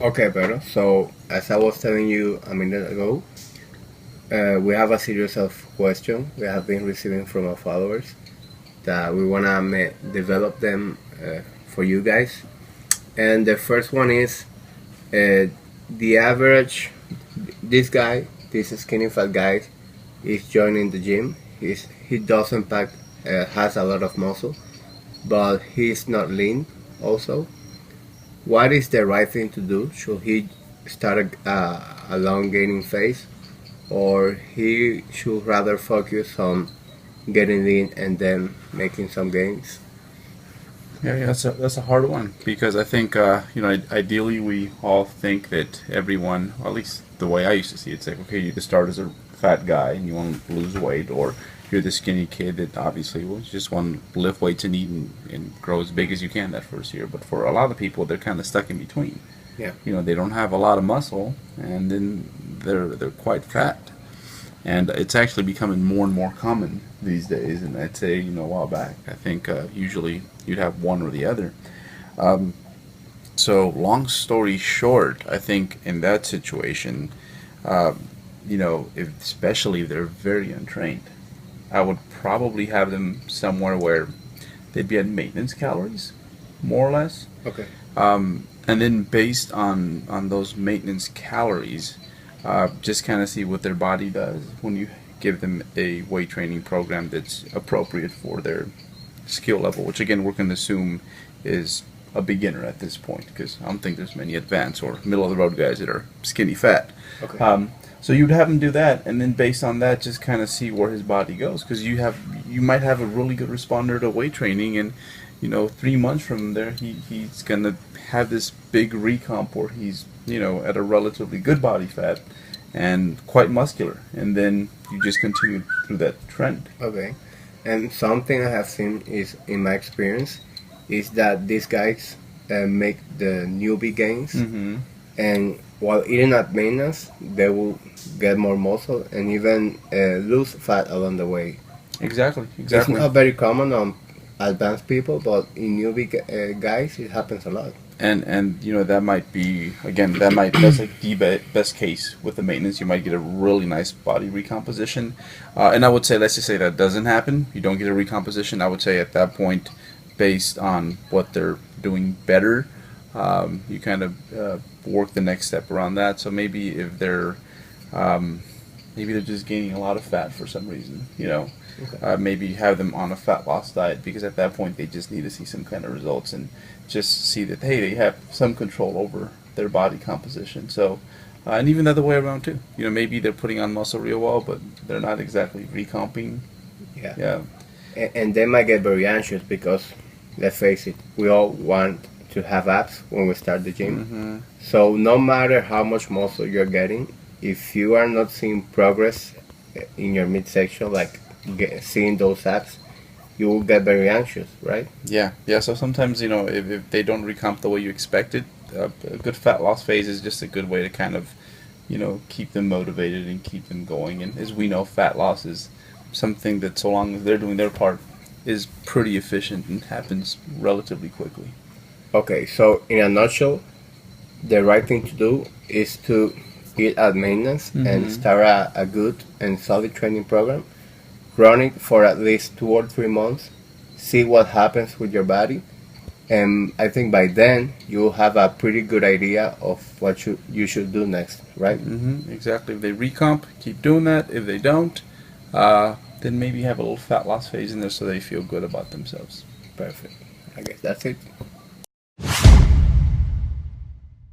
Okay, Pedro. So, as I was telling you a minute ago, we have a series of questions we have been receiving from our followers that we want to develop them for you guys. And the first one is the average, this guy, this skinny fat guy, is joining the gym. He doesn't pack, has a lot of muscle, but he's not lean also. What is the right thing to do? Should he start a long gaining phase, or he should rather focus on getting lean and then making some gains? Yeah, that's a hard one because I think ideally we all think that everyone, or at least the way I used to see it, it's like okay, you either start as a fat guy and you want to lose weight, or you're the skinny kid that obviously will just want to lift weights and eat and grow as big as you can that first year. But for a lot of people, they're kind of stuck in between. Yeah. They don't have a lot of muscle, and then they're quite fat. And it's actually becoming more and more common these days. And I'd say, a while back, I think usually you'd have one or the other. Um, so, long story short, I think in that situation, uh, especially if they're very untrained, I would probably have them somewhere where they'd be at maintenance calories, more or less. Okay. And then based on those maintenance calories, just kind of see what their body does when you give them a weight training program that's appropriate for their skill level, which again we're going to assume is a beginner at this point because I don't think there's many advanced or middle of the road guys that are skinny fat. Okay. So you'd have him do that, and then based on that, just kind of see where his body goes because you might have a really good responder to weight training, and 3 months from there he's gonna have this big recomp where he's at a relatively good body fat and quite muscular, and then you just continue through that trend. Okay. And something I have seen is, in my experience, is that these guys make the newbie gains, Mm-hmm. and while eating at maintenance, they will get more muscle and even lose fat along the way. Exactly. It's not very common on advanced people, but in newbie guys, it happens a lot. And that might be again that's like the best case with the maintenance. You might get a really nice body recomposition, and I would say let's just say that doesn't happen. You don't get a recomposition. I would say at that point, based on what they're doing better, you kind of work the next step around that. So maybe if maybe they're just gaining a lot of fat for some reason, Okay. maybe have them on a fat loss diet because at that point they just need to see some kind of results and just see that hey they have some control over their body composition. So and even the other way around too. Maybe they're putting on muscle real well, but they're not exactly recomping. Yeah. Yeah. And they might get very anxious because, let's face it, we all want to have abs when we start the gym. Mm-hmm. So no matter how much muscle you're getting, if you are not seeing progress in your midsection, like seeing those abs, you will get very anxious, right? Yeah, yeah. So sometimes if they don't recomp the way you expected, a good fat loss phase is just a good way to kind of keep them motivated and keep them going. And as we know, fat loss is something that so long as they're doing their part is pretty efficient and happens relatively quickly. Okay, so in a nutshell, the right thing to do is to eat at maintenance and Mm-hmm. start a good and solid training program. Run it for at least 2 or 3 months. See what happens with your body, and I think by then you'll have a pretty good idea of what you should do next, right? Mm-hmm. Exactly. If they recomp, keep doing that. If they don't, then maybe have a little fat loss phase in there so they feel good about themselves. Perfect. I guess that's it.